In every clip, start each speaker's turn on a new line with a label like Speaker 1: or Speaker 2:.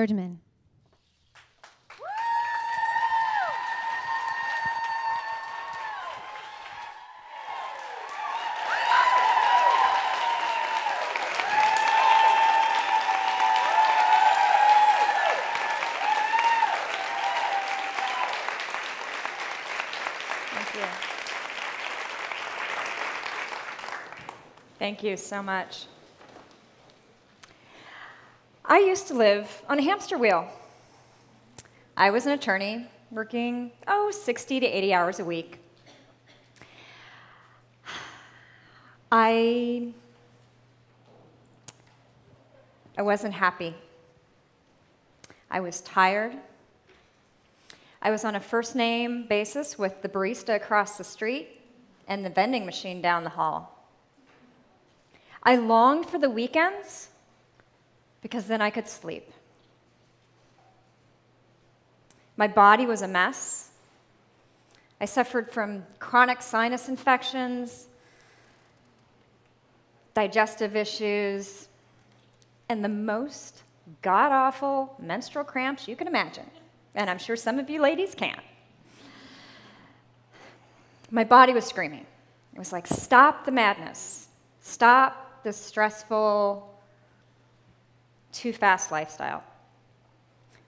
Speaker 1: Erdman.
Speaker 2: Thank you so much. I used to live on a hamster wheel. I was an attorney working, 60 to 80 hours a week. I wasn't happy. I was tired. I was on a first-name basis with the barista across the street and the vending machine down the hall. I longed for the weekends because then I could sleep. My body was a mess. I suffered from chronic sinus infections, digestive issues, and the most god-awful menstrual cramps you can imagine. And I'm sure some of you ladies can. My body was screaming. It was like, stop the madness. Stop this stressful, too fast lifestyle.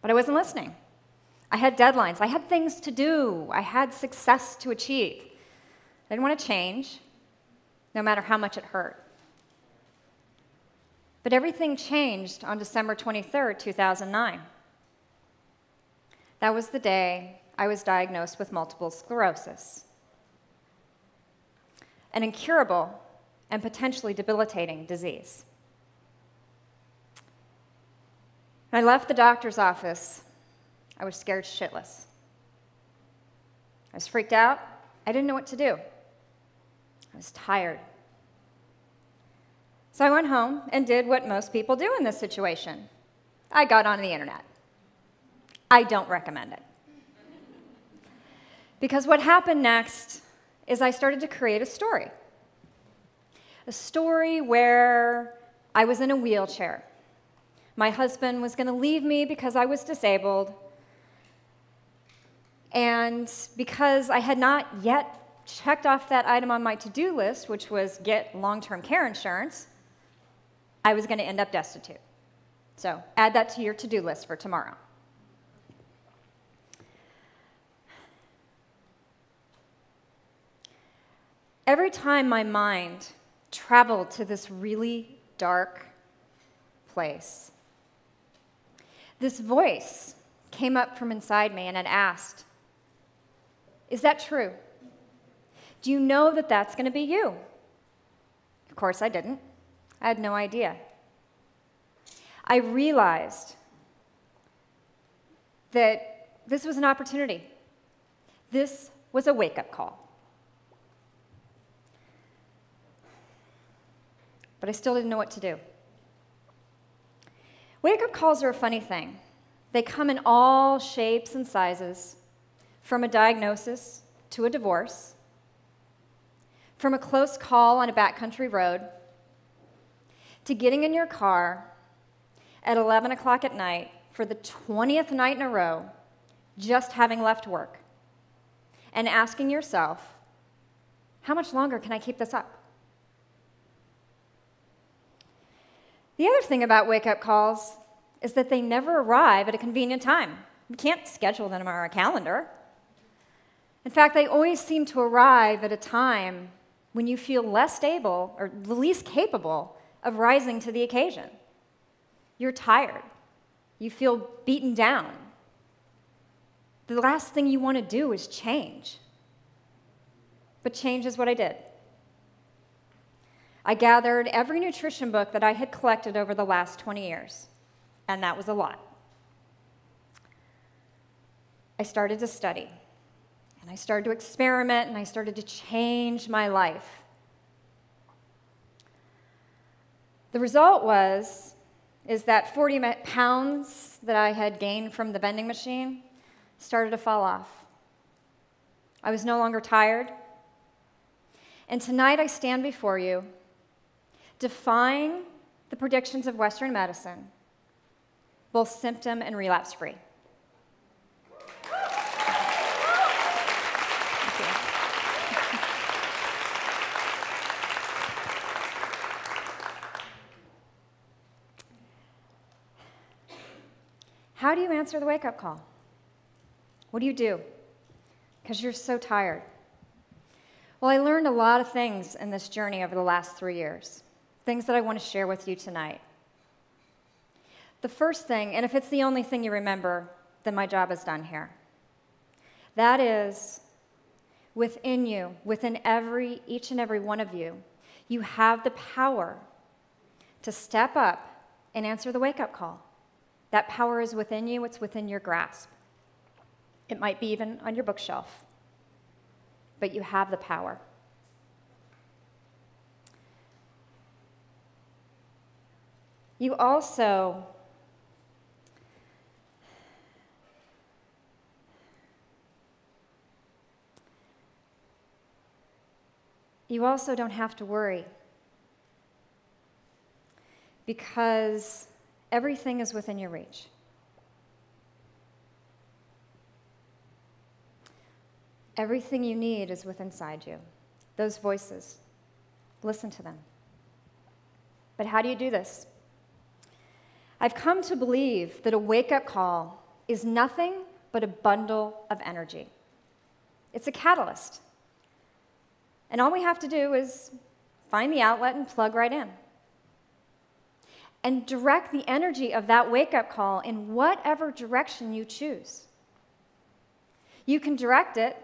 Speaker 2: But I wasn't listening. I had deadlines. I had things to do. I had success to achieve. I didn't want to change, no matter how much it hurt. But everything changed on December 23rd, 2009. That was the day I was diagnosed with multiple sclerosis, an incurable and potentially debilitating disease. When I left the doctor's office, I was scared shitless. I was freaked out. I didn't know what to do. I was tired. So I went home and did what most people do in this situation. I got on the internet. I don't recommend it. Because what happened next is I started to create a story. A story where I was in a wheelchair. My husband was going to leave me because I was disabled. And because I had not yet checked off that item on my to-do list, which was get long-term care insurance, I was going to end up destitute. So add that to your to-do list for tomorrow. Every time my mind traveled to this really dark place, this voice came up from inside me and it asked, "Is that true? Do you know that that's going to be you?" Of course I didn't. I had no idea. I realized that this was an opportunity. This was a wake-up call. But I still didn't know what to do. Wake-up calls are a funny thing. They come in all shapes and sizes, from a diagnosis to a divorce, from a close call on a backcountry road, to getting in your car at 11 o'clock at night for the 20th night in a row, just having left work, and asking yourself, how much longer can I keep this up? The other thing about wake-up calls is that they never arrive at a convenient time. You can't schedule them on our calendar. In fact, they always seem to arrive at a time when you feel less able or the least capable of rising to the occasion. You're tired. You feel beaten down. The last thing you want to do is change. But change is what I did. I gathered every nutrition book that I had collected over the last 20 years, and that was a lot. I started to study, and I started to experiment, and I started to change my life. The result is that 40 pounds that I had gained from the vending machine started to fall off. I was no longer tired, and tonight I stand before you defying the predictions of Western medicine both symptom and relapse-free. How do you answer the wake-up call? What do you do? Because you're so tired. Well, I learned a lot of things in this journey over the last 3 years, things that I want to share with you tonight. The first thing, and if it's the only thing you remember, then my job is done here. That is, within you, within each and every one of you, you have the power to step up and answer the wake-up call. That power is within you, it's within your grasp. It might be even on your bookshelf, but you have the power. You also don't have to worry, because everything is within your reach. Everything you need is within inside you. Those voices, listen to them. But how do you do this? I've come to believe that a wake-up call is nothing but a bundle of energy. It's a catalyst. And all we have to do is find the outlet and plug right in. And direct the energy of that wake-up call in whatever direction you choose. You can direct it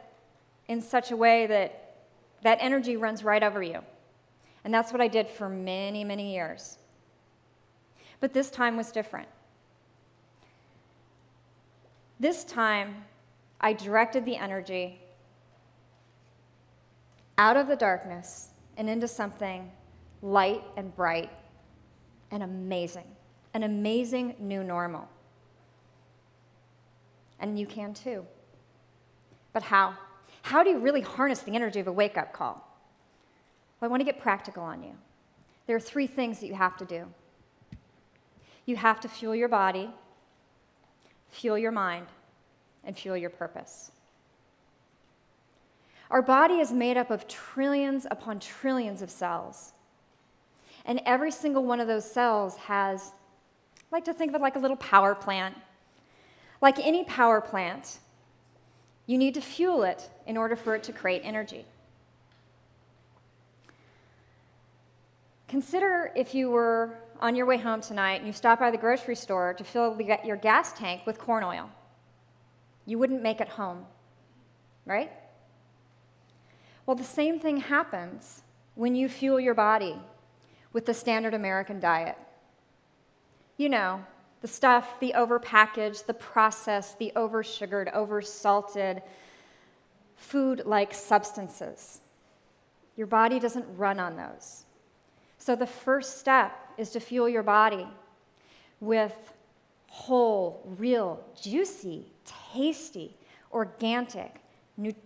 Speaker 2: in such a way that that energy runs right over you. And that's what I did for many, many years. But this time was different. This time, I directed the energy out of the darkness and into something light and bright and an amazing new normal. And you can too. But how? How do you really harness the energy of a wake-up call? Well, I want to get practical on you. There are 3 things that you have to do. You have to fuel your body, fuel your mind, and fuel your purpose. Our body is made up of trillions upon trillions of cells. And every single one of those cells has, I like to think of it like a little power plant. Like any power plant, you need to fuel it in order for it to create energy. Consider if you were on your way home tonight and you stopped by the grocery store to fill your gas tank with corn oil. You wouldn't make it home, right? Well, the same thing happens when you fuel your body with the standard American diet. You know, the stuff, the overpackaged, the processed, the oversugared, oversalted, food-like substances. Your body doesn't run on those. So the first step is to fuel your body with whole, real, juicy, tasty, organic,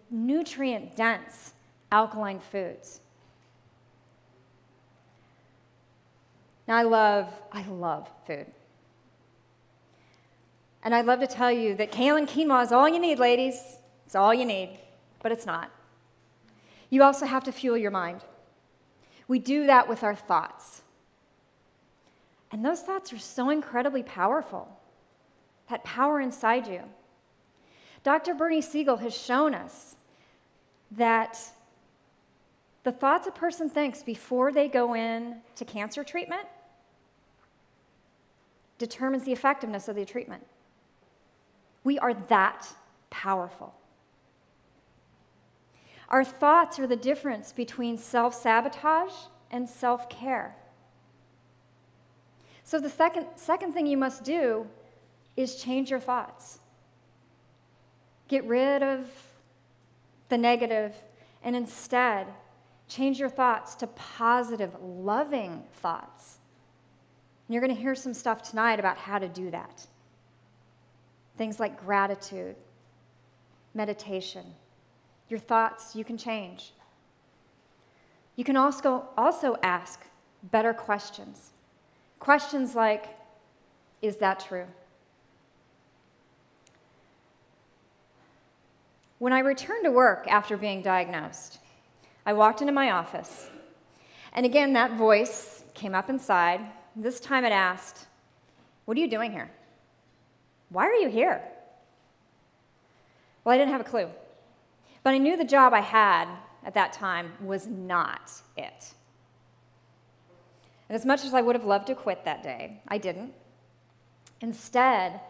Speaker 2: nutrient-dense, alkaline foods. Now, I love food. And I'd love to tell you that kale and quinoa is all you need, ladies. It's all you need, but it's not. You also have to fuel your mind. We do that with our thoughts. And those thoughts are so incredibly powerful, that power inside you. Dr. Bernie Siegel has shown us that the thoughts a person thinks before they go in to cancer treatment determines the effectiveness of the treatment. We are that powerful. Our thoughts are the difference between self-sabotage and self-care. So the second thing you must do is change your thoughts. Get rid of the negative and instead change your thoughts to positive, loving thoughts. And you're going to hear some stuff tonight about how to do that. Things like gratitude, meditation. Your thoughts you can change. You can also ask better questions. Questions like, is that true? When I returned to work after being diagnosed, I walked into my office, and again that voice came up inside. This time it asked, "What are you doing here? Why are you here?" Well, I didn't have a clue, but I knew the job I had at that time was not it. And as much as I would have loved to quit that day, I didn't. Instead,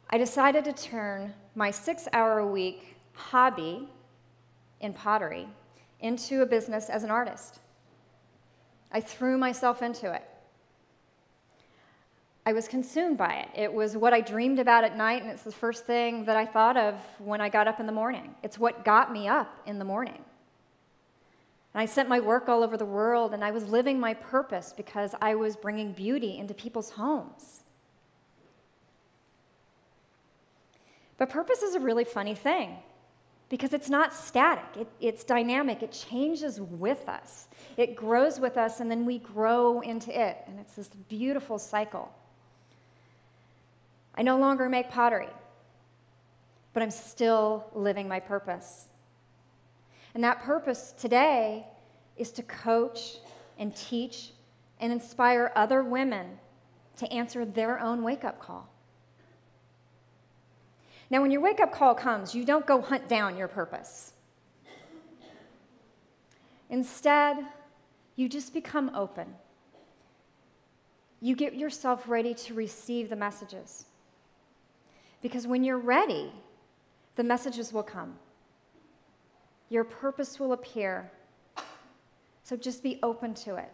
Speaker 2: I decided to turn my 6-hour-a-week hobby in pottery into a business as an artist. I threw myself into it. I was consumed by it. It was what I dreamed about at night, and it's the first thing that I thought of when I got up in the morning. It's what got me up in the morning. And I sent my work all over the world, and I was living my purpose because I was bringing beauty into people's homes. But purpose is a really funny thing because it's not static. It's dynamic. It changes with us. It grows with us, and then we grow into it, and it's this beautiful cycle. I no longer make pottery, but I'm still living my purpose. And that purpose today is to coach and teach and inspire other women to answer their own wake-up call. Now, when your wake-up call comes, you don't go hunt down your purpose. Instead, you just become open. You get yourself ready to receive the messages. Because when you're ready, the messages will come. Your purpose will appear. So just be open to it.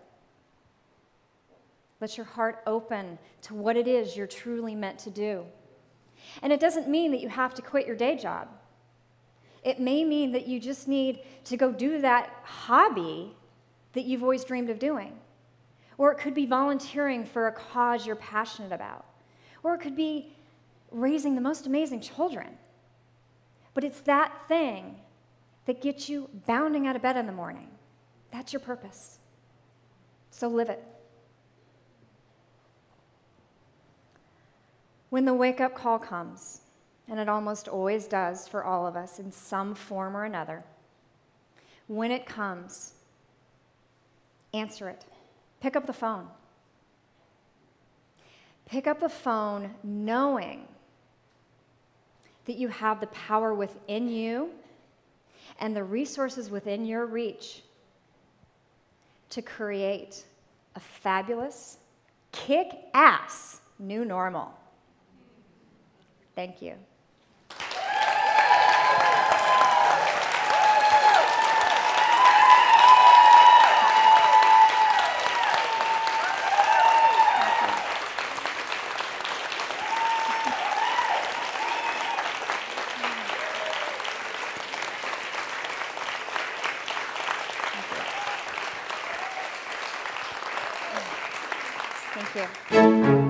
Speaker 2: Let your heart open to what it is you're truly meant to do. And it doesn't mean that you have to quit your day job. It may mean that you just need to go do that hobby that you've always dreamed of doing. Or it could be volunteering for a cause you're passionate about. Or it could be raising the most amazing children. But it's that thing that gets you bounding out of bed in the morning. That's your purpose. So live it. When the wake-up call comes, and it almost always does for all of us in some form or another, when it comes, answer it. Pick up the phone. Pick up the phone knowing that you have the power within you and the resources within your reach to create a fabulous, kick-ass new normal. Thank you. Thank you.